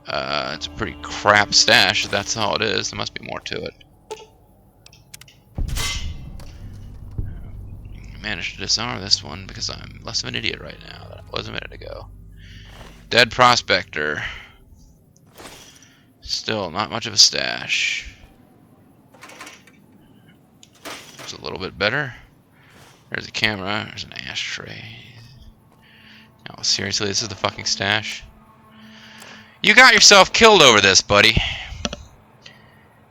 It's a pretty crap stash, if that's all it is. There must be more to it. I managed to disarm this one because I'm less of an idiot right now than I was a minute ago. Dead prospector. Still not much of a stash. It's a little bit better. There's a camera. There's an ashtray. Oh, seriously, this is the fucking stash? You got yourself killed over this, buddy.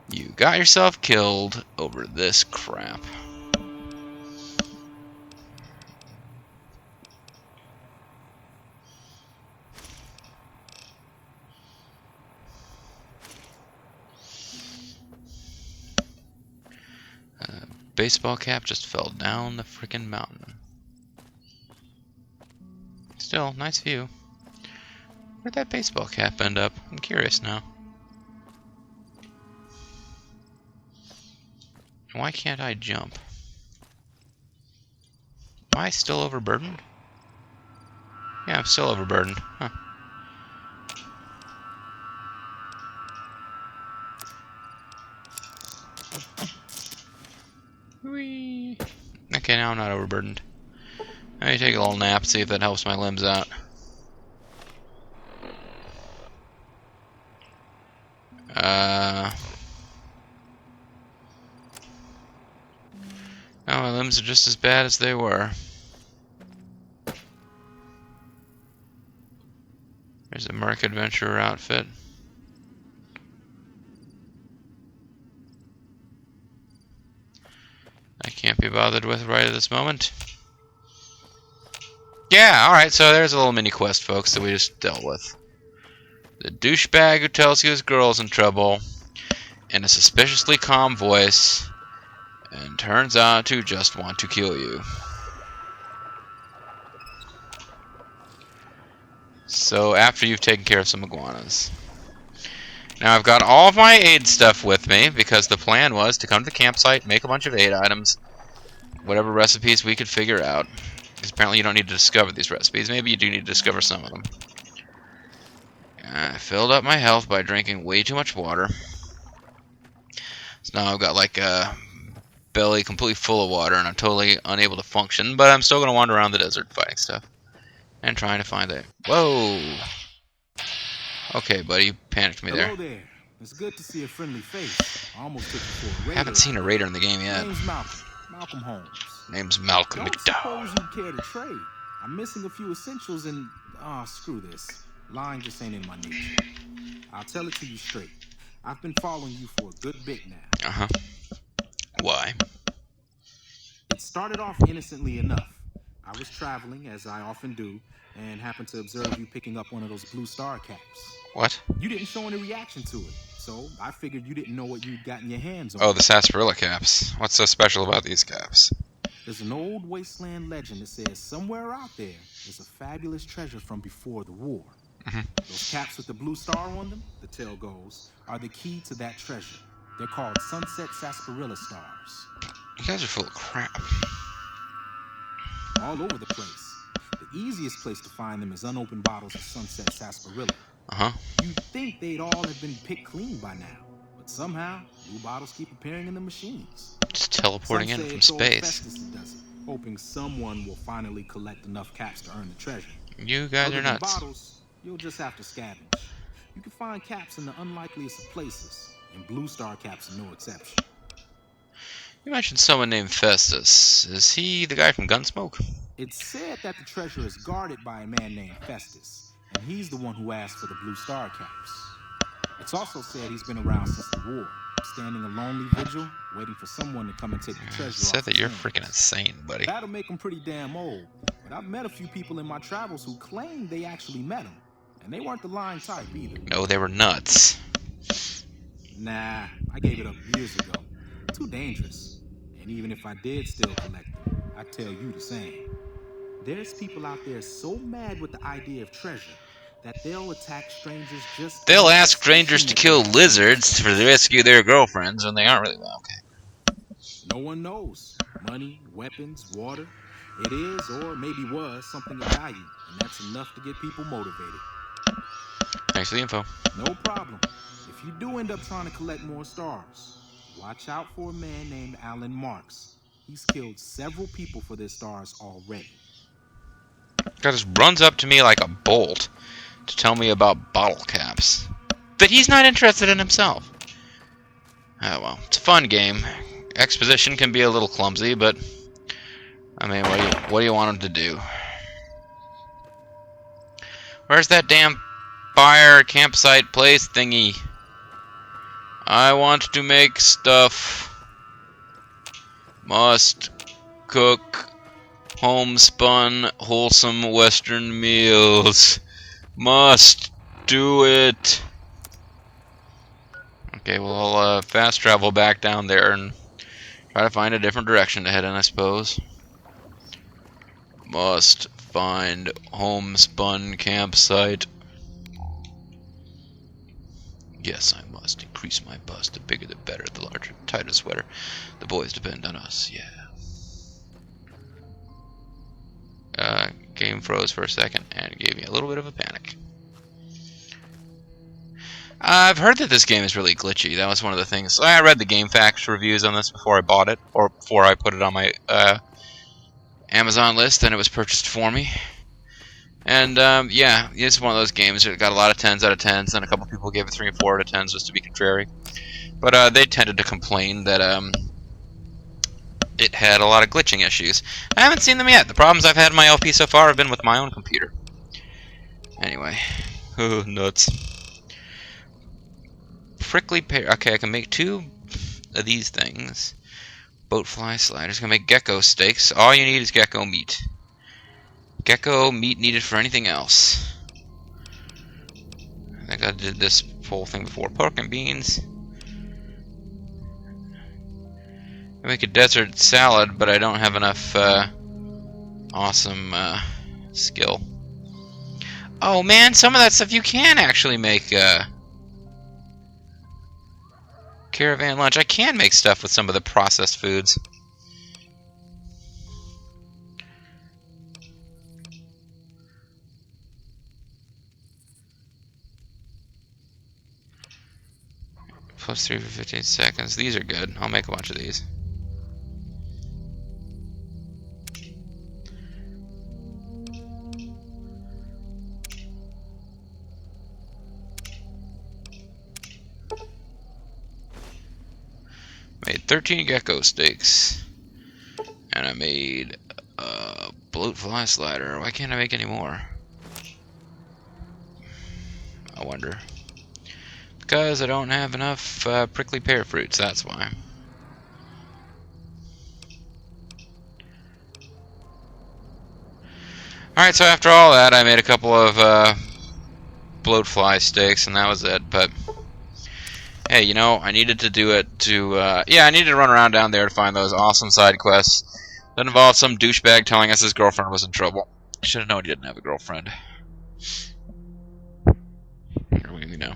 You got yourself killed over this crap. Baseball cap just fell down the frickin' mountain. Still, nice view. Where'd that baseball cap end up? I'm curious now. Why can't I jump? Am I still overburdened? Yeah, I'm still overburdened. Huh. Whee. Okay, now I'm not overburdened. Let me take a little nap, see if that helps my limbs out. Now my limbs are just as bad as they were. There's a Merc Adventurer outfit. I can't be bothered with right at this moment. Yeah, alright, so there's a little mini quest, folks, that we just dealt with. The douchebag who tells you his girl's in trouble in a suspiciously calm voice and turns out to just want to kill you. So after you've taken care of some iguanas. Now I've got all of my aid stuff with me because the plan was to come to the campsite, make a bunch of aid items, whatever recipes we could figure out. Because apparently you don't need to discover these recipes. Maybe you do need to discover some of them. I filled up my health by drinking way too much water. So now I've got like a belly completely full of water and I'm totally unable to function. But I'm still going to wander around the desert fighting stuff. And trying to find it. Whoa! Okay, buddy, you panicked me there. Hello there. It's good to see a friendly face. I almost took you for a raider. Haven't seen a raider in the game yet. Name's Malcolm. Malcolm Holmes. Name's Malcolm Don't McDowell. suppose you care to trade. I'm missing a few essentials and screw this. Lying just ain't in my nature. I'll tell it to you straight. I've been following you for a good bit now. Uh-huh. Why? It started off innocently enough. I was traveling, as I often do, and happened to observe you picking up one of those blue star caps. What? You didn't show any reaction to it, so I figured you didn't know what you'd gotten your hands on. Oh, the sarsaparilla caps. What's so special about these caps? There's an old Wasteland legend that says somewhere out there is a fabulous treasure from before the war. Mm-hmm. Those caps with the blue star on them, the tale goes, are the key to that treasure. They're called sunset sarsaparilla stars. You guys are full of crap. All over the place. The easiest place to find them is unopened bottles of sunset sarsaparilla. Uh-huh. You'd think they'd all have been picked clean by now, but somehow new bottles keep appearing in the machines. Just teleporting in from space. Does it, hoping someone will finally collect enough caps to earn the treasure. You guys Other are than nuts. Bottles, you'll just have to scavenge. You can find caps in the unlikeliest of places, and blue star caps are no exception. You mentioned someone named Festus. Is he the guy from Gunsmoke? It's said that the treasure is guarded by a man named Festus, and he's the one who asked for the blue star caps. It's also said he's been around since the war, standing a lonely vigil, waiting for someone to come and take the treasure Said off that his you're hands. freaking insane, buddy. That'll make him pretty damn old, but I've met a few people in my travels who claim they actually met him, and they weren't the lying type either. No, they were nuts. Nah, I gave it up years ago. Too dangerous. And even if I did still collect them, I'd tell you the same. There's people out there so mad with the idea of treasure that they'll attack strangers just... They'll ask strangers to kill lizards to rescue their girlfriends when they aren't really okay. No one knows. Money, weapons, water. It is, or maybe was, something of value, and that's enough to get people motivated. Thanks for the info. No problem. If you do end up trying to collect more stars, watch out for a man named Alan Marks. He's killed several people for their stars already. Guy just runs up to me like a bolt to tell me about bottle caps that he's not interested in himself. Oh well, it's a fun game. Exposition can be a little clumsy, but I mean, what do you want him to do? Where's that damn fire campsite place thingy? I want to make stuff. Must cook homespun, wholesome Western meals. Must do it. Okay, well, I'll fast travel back down there and try to find a different direction to head in, I suppose. Must find homespun campsite. Yes, I must increase my bust. The bigger the better, the larger, the tighter the sweater. The boys depend on us, yeah. Game froze for a second and gave me a little bit of a panic. I've heard that this game is really glitchy. That was one of the things. I read the GameFAQs reviews on this before I bought it, or before I put it on my Amazon list, and it was purchased for me. And yeah, it's one of those games that got a lot of 10s out of 10s, and a couple people gave it 3 and 4 out of 10s just to be contrary. But they tended to complain that it had a lot of glitching issues. I haven't seen them yet. The problems I've had in my LP so far have been with my own computer. Anyway, oh, nuts. Prickly pear. Okay, I can make 2 of these things. Boatfly sliders. Gonna make gecko steaks. All you need is gecko meat. Gecko meat needed for anything else. I think I did this whole thing before. Pork and beans. I make a desert salad, but I don't have enough awesome skill. Oh man, some of that stuff you can actually make caravan lunch. I can make stuff with some of the processed foods. Plus 3 for 15 seconds. These are good. I'll make a bunch of these. Made 13 gecko steaks. And I made a bloatfly slider. Why can't I make any more? I wonder. Because I don't have enough prickly pear fruits, that's why. Alright, so after all that, I made a couple of bloatfly steaks, and that was it. But hey, you know, I needed to do it to, yeah, I needed to run around down there to find those awesome side quests that involved some douchebag telling us his girlfriend was in trouble. Should have known he didn't have a girlfriend. You know,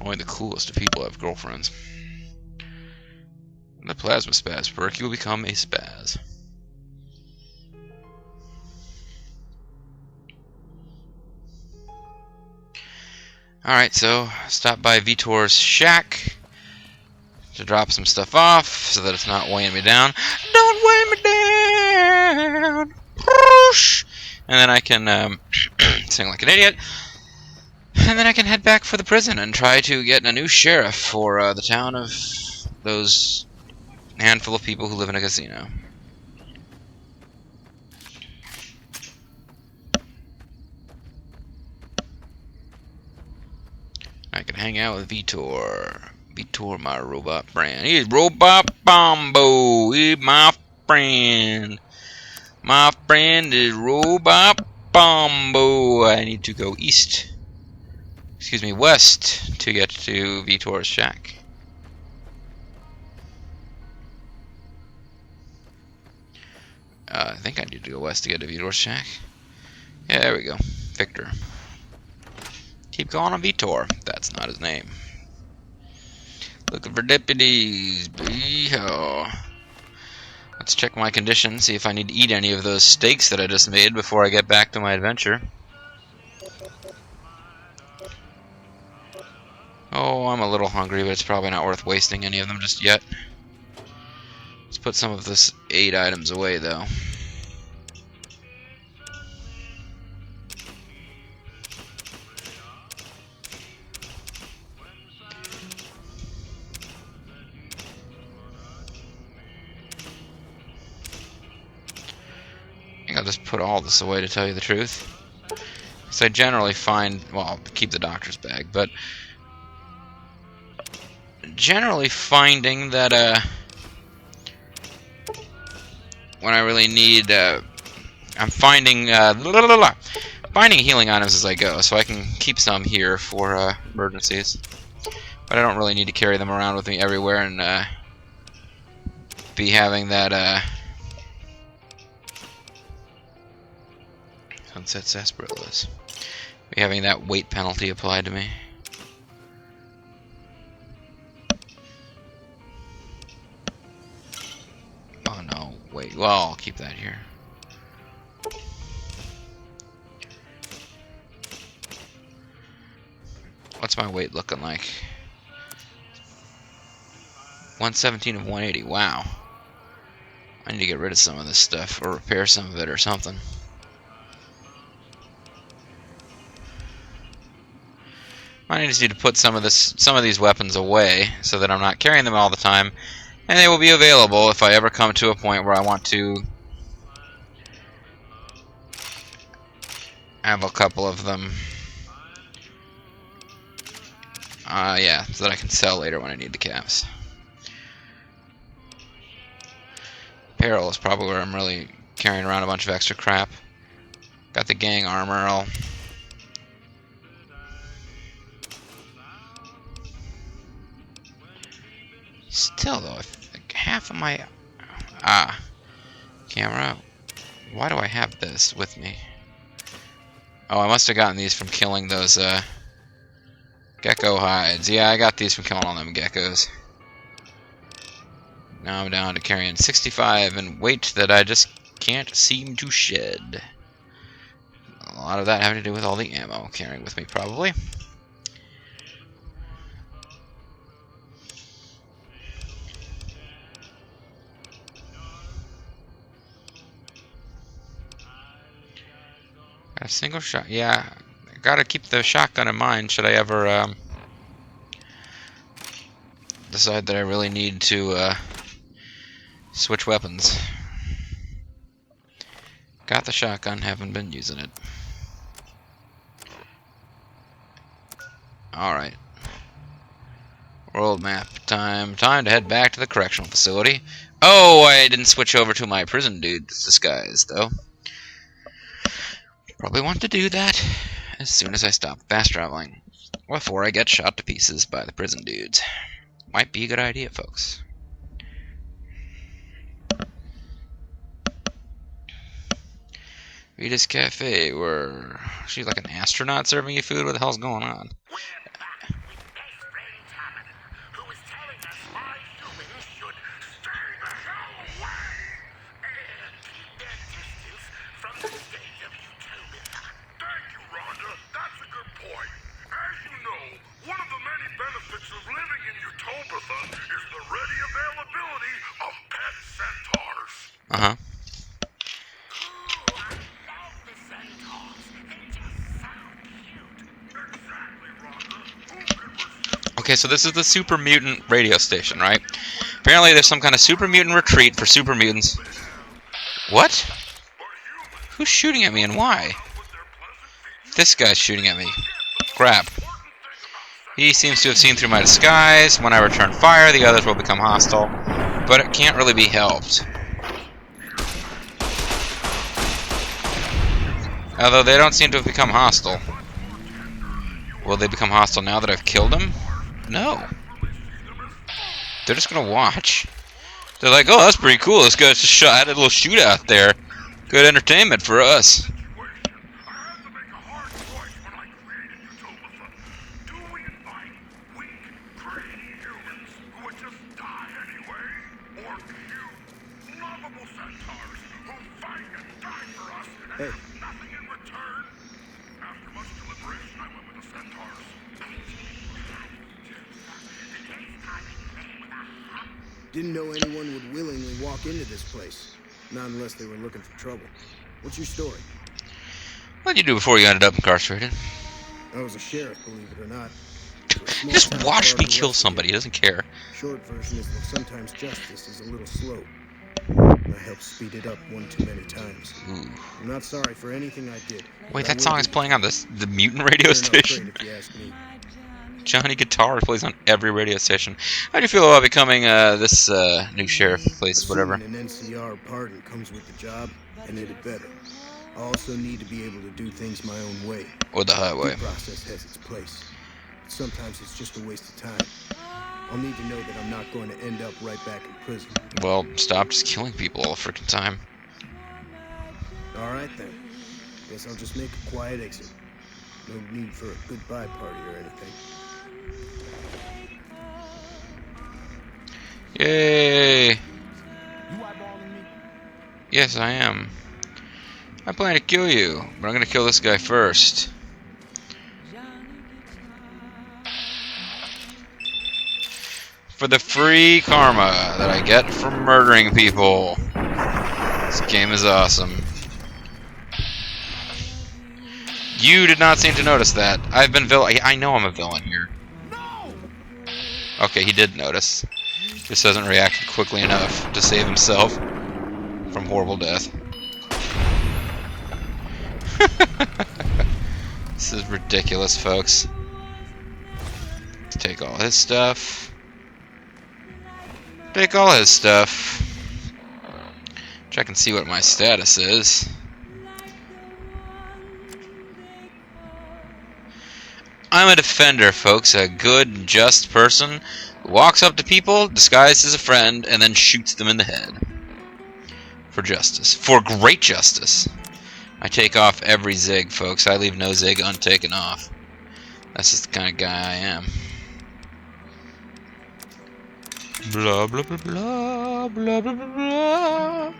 only the coolest of people have girlfriends. In the plasma spaz perk, you will become a spaz. Alright, so stop by Vitor's shack to drop some stuff off so that it's not weighing me down. Don't weigh me down! Push! And then I can sing like an idiot. And then I can head back for the prison and try to get a new sheriff for the town of those handful of people who live in a casino. I can hang out with Vitor. Vitor, my robot friend. He's Robot Bombo. He's my friend. My friend is Robot Bombo. I need to go east. Excuse me, west to get to Vitor's shack. I think I need to go west to get to Vitor's shack. Yeah, there we go. Victor. Keep calling him Vitor. That's not his name. Looking for deputies. Beehaw. Let's check my condition, see if I need to eat any of those steaks that I just made before I get back to my adventure. Oh, I'm a little hungry, but it's probably not worth wasting any of them just yet. Let's put some of this 8 items away, though. I think I'll just put all this away, to tell you the truth. Because I generally find, well, I'll keep the doctor's bag, but generally finding that when I really need, I'm finding finding healing items as I go, so I can keep some here for emergencies. But I don't really need to carry them around with me everywhere and be having that Sunset Sarsaparillas. Be having that weight penalty applied to me. Oh no, wait, well, I'll keep that here. What's my weight looking like? 117 of 180, wow. I need to get rid of some of this stuff, or repair some of it, or something. I just need to put some of these weapons away, so that I'm not carrying them all the time, and they will be available if I ever come to a point where I want to have a couple of them. Yeah, so that I can sell later when I need the caps. Apparel is probably where I'm really carrying around a bunch of extra crap. Got the gang armor. I'll still, though, like half of my camera. Why do I have this with me? Oh, I must have gotten these from killing those gecko hides. Yeah, I got these from killing all them geckos. Now I'm down to carrying 65 in weight that I just can't seem to shed. A lot of that having to do with all the ammo carrying with me, probably. A single shot. Yeah, I gotta keep the shotgun in mind should I ever decide that I really need to switch weapons. Got the shotgun, haven't been using it. Alright. World map time. Time to head back to the correctional facility. Oh, I didn't switch over to my prison dude's disguise, though. Probably want to do that as soon as I stop fast traveling. Before I get shot to pieces by the prison dudes. Might be a good idea, folks. Rita's Cafe, where she's like an astronaut serving you food? What the hell's going on? We're back with best friend Tomlin, who is telling us why humans should stay the hell away and keep their distance from the state of utopia. Thank you, Rhonda. That's a good point. As you know, one of the many benefits of living in Utopia is the ready availability of pet centaurs. Uh-huh. Ooh, I love the centaurs. They just sound cute. Exactly, Rhonda. Who could resist? Okay, so this is the super mutant radio station, right? Apparently there's some kind of super mutant retreat for super mutants. What? Who's shooting at me and why? This guy's shooting at me. Crap. He seems to have seen through my disguise. When I return fire, the others will become hostile. But it can't really be helped. Although they don't seem to have become hostile. Will they become hostile now that I've killed him? No. They're just gonna watch. They're like, oh, that's pretty cool. This guy's just had a little shootout there. Good entertainment for us. I had to make a hard choice when I created Utopia. Do we invite weak, greedy humans who would just die anyway? Or cute, lovable centaurs who fight and die for us and Hey. have nothing in return? After much deliberation, I went with the centaurs. Didn't know anyone would willingly walk into this place. Not unless they were looking for trouble. What's your story? What did you do before you ended up incarcerated? I was a sheriff, believe it or not. He just watched me kill somebody. He doesn't care. Short version is that sometimes justice is a little slow. I helped speed it up one too many times. Ooh. I'm not sorry for anything I did. Wait, that song is playing on the mutant radio station? If you ask me. Johnny Guitar plays on every radio station. How do you feel about becoming this new sheriff place, whatever? Assuming an NCR pardon comes with the job, and it had better. I also need to be able to do things my own way. Or the highway. The process has its place. Sometimes it's just a waste of time. I'll need to know that I'm not going to end up right back in prison. Well, stop just killing people all the freaking time. Alright then. Guess I'll just make a quiet exit. No need for a goodbye party or anything. Yay! You eyeballing me? Yes, I am. I plan to kill you, but I'm gonna kill this guy first. For the free karma that I get from murdering people. This game is awesome. You did not seem to notice that. I've been I know I'm a villain here. Okay, he did notice. Just hasn't reacted quickly enough to save himself from horrible death. This is ridiculous, folks. Let's take all his stuff. Take all his stuff. Check and see what my status is. I'm a defender, folks. A good, just person who walks up to people disguised as a friend and then shoots them in the head. For justice. For great justice. I take off every zig, folks. I leave no zig untaken off. That's just the kind of guy I am. Blah, blah, blah, blah, blah, blah, blah, blah.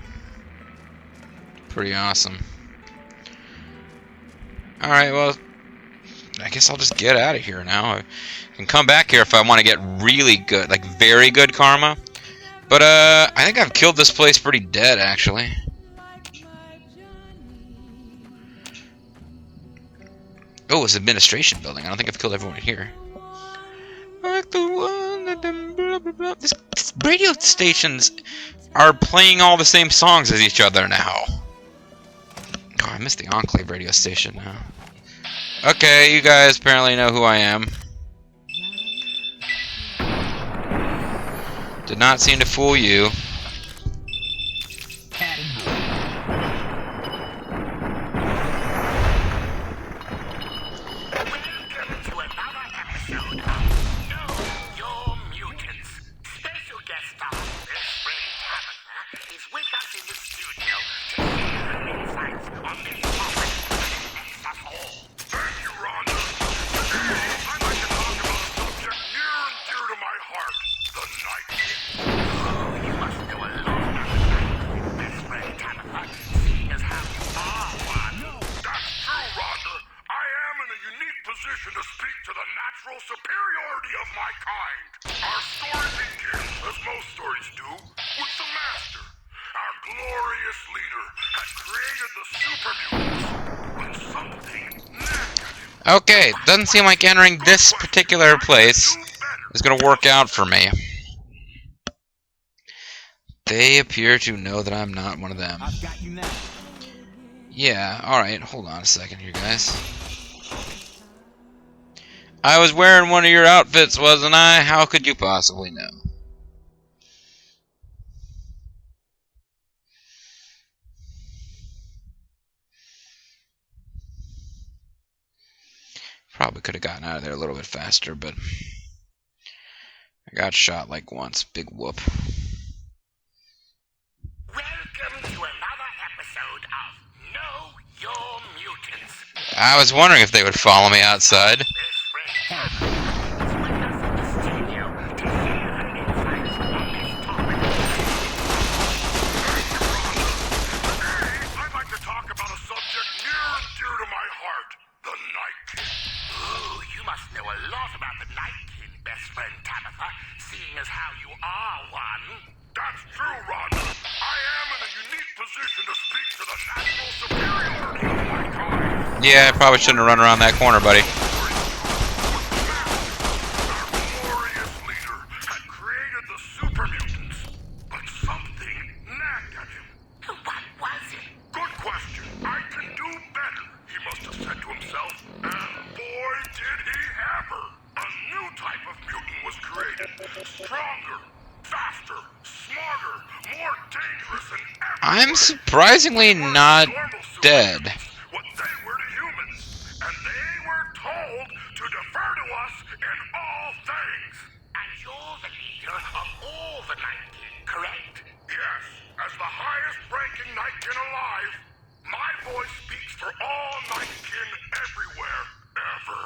Pretty awesome. Alright, well, I guess I'll just get out of here now. I can come back here if I want to get really good, like very good karma. But, I think I've killed this place pretty dead, actually. Oh, it's an administration building. I don't think I've killed everyone here. Like the one that them blah, blah, blah. This radio stations are playing all the same songs as each other now. Oh, I missed the Enclave radio station now. Okay, you guys apparently know who I am. Did not seem to fool you. To speak to the natural superiority of my kind. Our story begins, as most stories do, with the Master. Our glorious leader had created the super mutants, but something negative. Okay, doesn't seem like entering this particular place is going to work out for me. They appear to know that I'm not one of them. I've got you now. Yeah, alright, hold on a second here, guys. I was wearing one of your outfits, wasn't I? How could you possibly know? Probably could have gotten out of there a little bit faster, but I got shot like once. Big whoop. Welcome to another episode of Know Your Mutants. I was wondering if they would follow me outside. This friend is with us in the studio to share her insights on this topic. Today, I'd like to talk about a subject near and dear to my heart, the Night King. Ooh, you must know a lot about the Night King, best friend Tabitha, seeing as how you are one. That's true, Rhonda. I am in a unique position to speak to the national superiority of my kind. Yeah, I probably shouldn't have run around that corner, buddy. Our glorious leader had created the super mutants, but something nagged at him. What was it? Good question. I can do better, he must have said to himself. And boy, did he ever. A new type of mutant was created. Stronger, faster, smarter, more dangerous than ever. I'm surprisingly not dead. What they were to humans. And they were told to defer to us in all things. And you're the leader of all the Nightkin, correct? Yes, as the highest-ranking Nightkin alive, my voice speaks for all Nightkin everywhere, ever.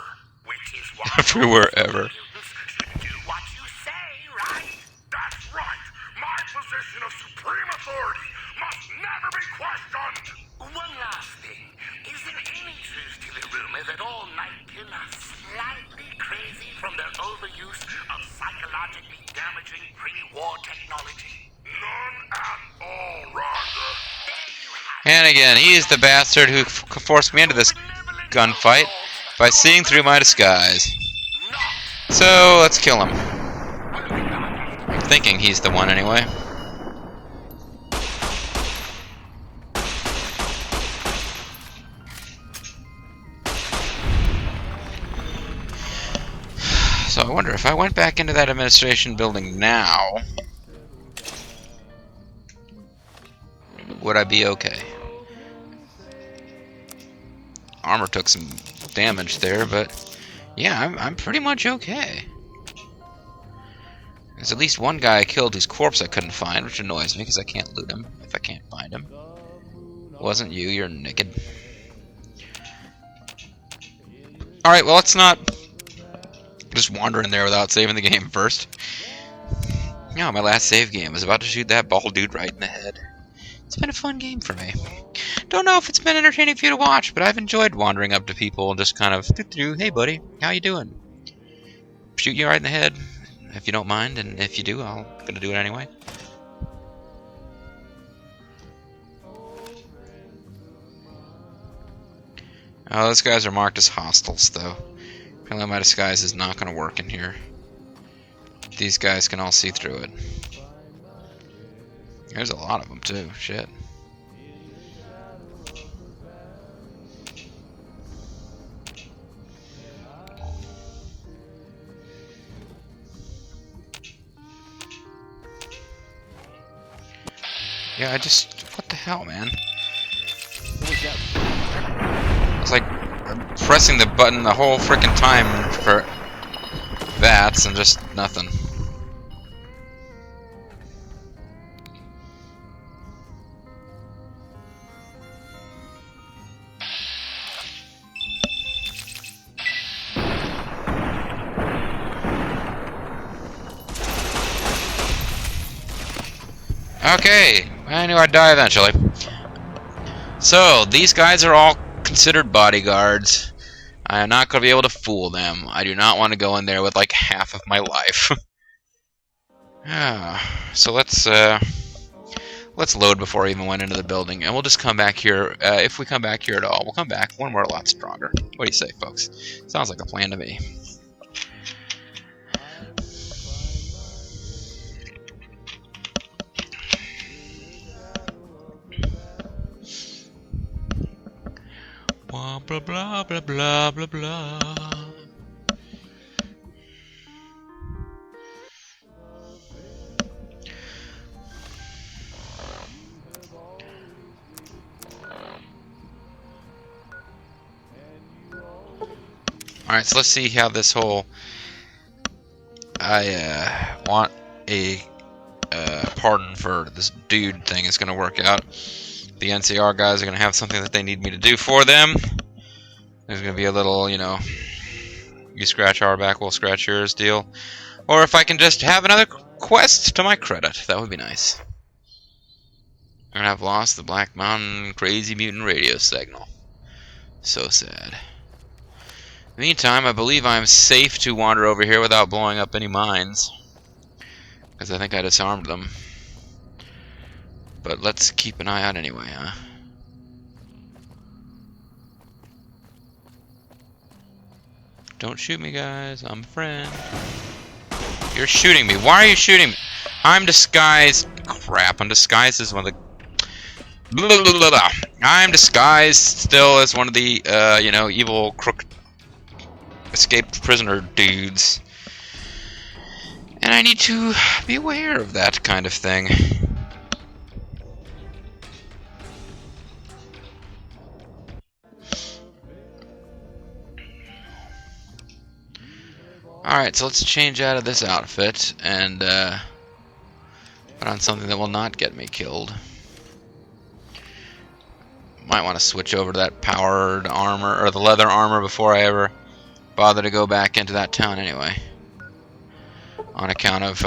Which is why Everywhere, ever. mutants should do what you say, right? That's right. My position of supreme authority must never be questioned. One last thing. Is there any truth to the rumor that all Nightkin are slightly crazy from their overuse of psychologically damaging pre-war technology? None at all, Rhonda. There you have And again, he's the bastard who forced me into this gunfight by seeing through my disguise. So, let's kill him. I'm thinking he's the one anyway. So I wonder if I went back into that administration building now, would I be okay? Armor took some damage there, but yeah, I'm pretty much okay. There's at least one guy I killed whose corpse I couldn't find, which annoys me because I can't loot him if I can't find him. Wasn't you, you're naked. Alright, well, let's not just wander in there without saving the game first. No, my last save game was about to shoot that bald dude right in the head. It's been a fun game for me. Don't know if it's been entertaining for you to watch, but I've enjoyed wandering up to people and just kind of, hey buddy, how you doing? Shoot you right in the head, if you don't mind, and if you do, I'm gonna do it anyway. Oh, those guys are marked as hostiles, though. Apparently my disguise is not gonna work in here. These guys can all see through it. There's a lot of them, too. Shit. Yeah, what the hell, man? I was like pressing the button the whole frickin' time for VATS and just nothing. Okay, I knew I'd die eventually. So, these guys are all considered bodyguards. I am not going to be able to fool them. I do not want to go in there with like half of my life. So let's load before I even went into the building, and we'll just come back here. If we come back here at all, we'll come back when we're a lot stronger. What do you say, folks? Sounds like a plan to me. Blah blah blah blah blah blah blah. Alright, so let's see how this whole I want a pardon for this dude thing is going to work out. The NCR guys are going to have something that they need me to do for them. There's going to be a little, you know, you scratch our back, we'll scratch yours deal. Or if I can just have another quest to my credit, that would be nice. And I've lost the Black Mountain Crazy Mutant radio signal. So sad. Meantime, I believe I'm safe to wander over here without blowing up any mines. Because I think I disarmed them. But let's keep an eye out anyway, huh? Don't shoot me, guys. I'm a friend. You're shooting me. Why are you shooting me? I'm disguised. Crap, I'm disguised as one of the... Blah, blah, blah, blah. I'm disguised still as one of the, you know, evil crook... escaped prisoner dudes. And I need to be aware of that kind of thing. Alright, so let's change out of this outfit and put on something that will not get me killed. Might want to switch over to that powered armor, or the leather armor, before I ever bother to go back into that town anyway. On account of,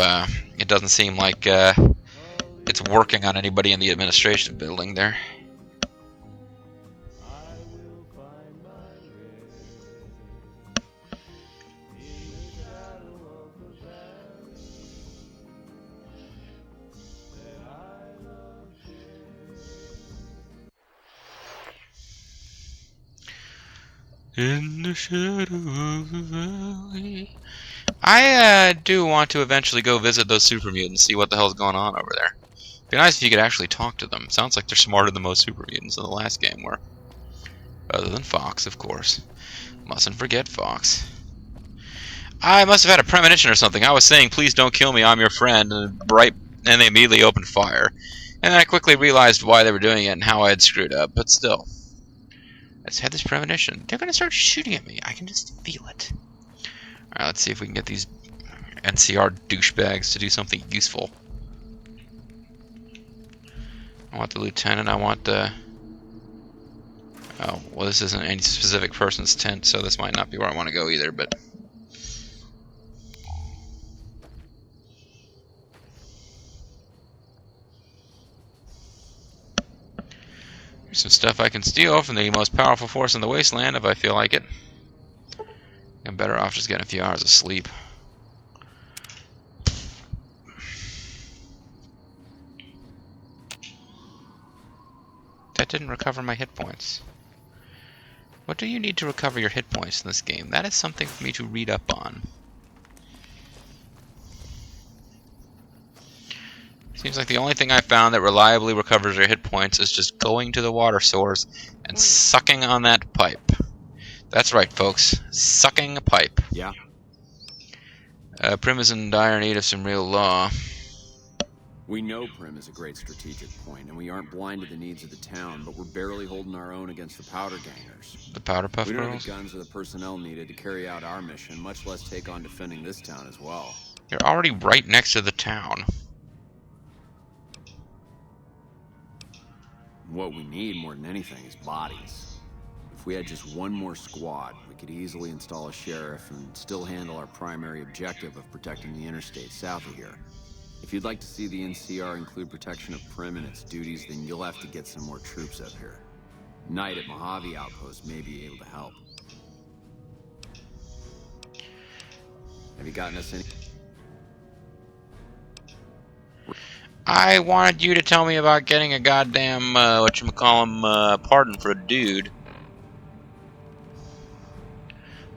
it doesn't seem like it's working on anybody in the administration building there. In the shadow of the valley. I do want to eventually go visit those super mutants, see what the hell's going on over there. It'd be nice if you could actually talk to them. Sounds like they're smarter than most super mutants in the last game were. Other than Fox, of course. Mustn't forget Fox. I must have had a premonition or something. I was saying, please don't kill me, I'm your friend, and they immediately opened fire. And then I quickly realized why they were doing it and how I had screwed up, but still. I just had this premonition. They're gonna start shooting at me. I can just feel it. Alright, let's see if we can get these NCR douchebags to do something useful. I want the lieutenant, I want the... Oh, well, this isn't any specific person's tent, so this might not be where I want to go either, but... Here's some stuff I can steal from the most powerful force in the Wasteland if I feel like it. I'm better off just getting a few hours of sleep. That didn't recover my hit points. What do you need to recover your hit points in this game? That is something for me to read up on. Seems like the only thing I found that reliably recovers your hit points is just going to the water source and sucking on that pipe. That's right, folks. Sucking a pipe. Yeah. Primm is in dire need of some real law. We know Primm is a great strategic point, and we aren't blind to the needs of the town, but we're barely holding our own against the powder gangers. The Powder Puff We don't Girls? have the guns or the personnel needed to carry out our mission, much less take on defending this town as well. You're already right next to the town. What we need more than anything is bodies. If we had just one more squad, we could easily install a sheriff and still handle our primary objective of protecting the interstate south of here. If you'd like to see the NCR include protection of Primm and its duties, then you'll have to get some more troops up here. Knight at Mojave Outpost may be able to help. Have you gotten us any? I wanted you to tell me about getting a goddamn, whatchamacallem, pardon for a dude.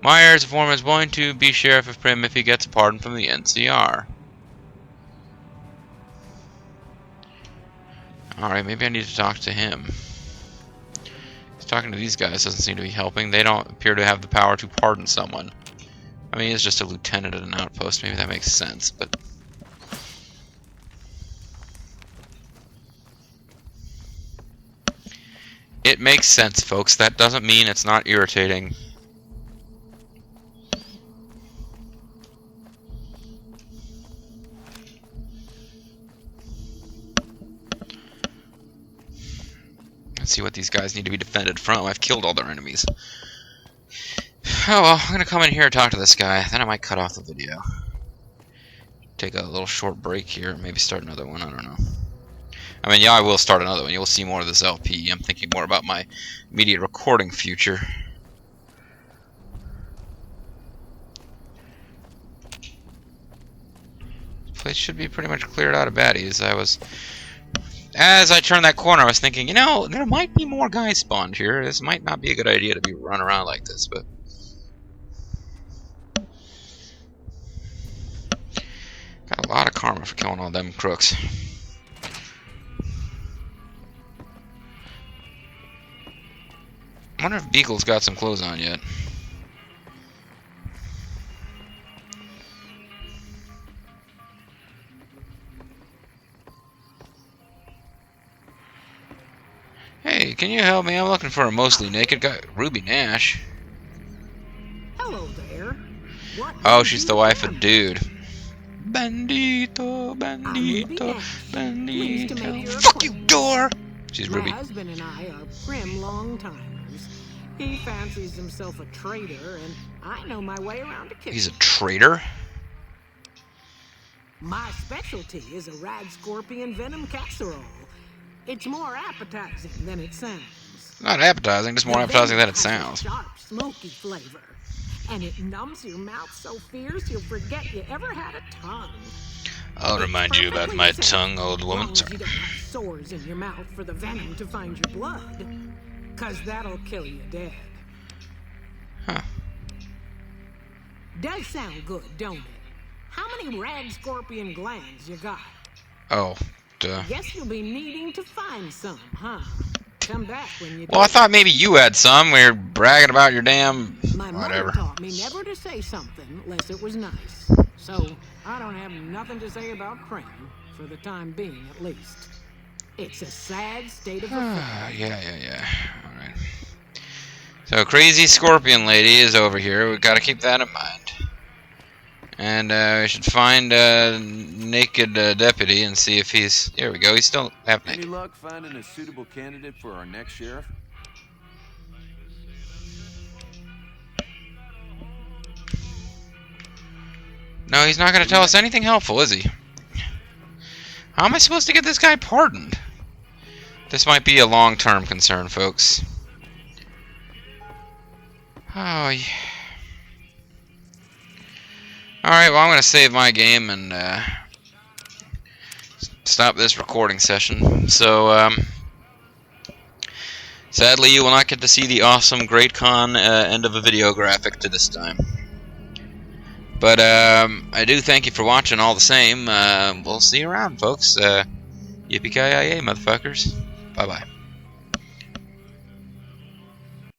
Myers, foreman, is going to be sheriff of Primm if he gets a pardon from the NCR. Alright, maybe I need to talk to him. Talking to these guys doesn't seem to be helping. They don't appear to have the power to pardon someone. I mean, he's just a lieutenant at an outpost. Maybe that makes sense, but... It makes sense, folks. That doesn't mean it's not irritating. Let's see what these guys need to be defended from. I've killed all their enemies. Oh well, I'm gonna come in here and talk to this guy. Then I might cut off the video. Take a little short break here. Maybe start another one. I don't know. I mean, yeah, I will start another one. You'll see more of this LP. I'm thinking more about my immediate recording future. place should be pretty much cleared out of baddies. As I turned that corner, I was thinking, you know, there might be more guys spawned here. This might not be a good idea to be running around like this, but got a lot of karma for killing all them crooks. I wonder if Beagle's got some clothes on yet. Hey, can you help me? I'm looking for a mostly naked guy. Ruby Nash. Hello there. What Oh, do she's you the wife of want? Dude. Bandito, I'm Ruby bandito, Nash. Pleased to make your bandito. Fuck you, acquaintance. door! She's My Ruby. husband and I are Primm long-timers. He fancies himself a traitor, and I know my way around a kitchen. He's a traitor? My specialty is a rad scorpion venom casserole. It's more appetizing than it sounds. Not appetizing, just more The appetizing than venom it has a sounds. sharp, smoky flavor, and it numbs your mouth so fierce you'll forget you ever had a tongue. I'll remind you about my tongue, old woman. As long as you don't have sores in your mouth for the venom to find your blood, 'cause that'll kill you dead. Huh. Does sound good, don't it? How many rad scorpion glands you got? Oh, duh. Guess you'll be needing to find some, huh? Come back when you do. Well, I thought maybe you had some. We were bragging about your damn... My mother whatever. taught me never to say something unless it was nice. So, I don't have nothing to say about Primm, for the time being at least. It's a sad state of affairs. Yeah. Alright. So, crazy scorpion lady is over here. We've got to keep that in mind. And we should find a naked deputy and see if he's... Here we go. He's still half Any naked. luck finding a suitable candidate for our next sheriff? No, he's not going to tell us anything helpful, is he? How am I supposed to get this guy pardoned? This might be a long-term concern, folks. Oh, yeah. Alright, well, I'm going to save my game and stop this recording session. So, sadly, you will not get to see the awesome Great Con end of a video graphic to this time. But I do thank you for watching all the same. We'll see you around, folks. Yippee-ki-yay, motherfuckers. Bye-bye.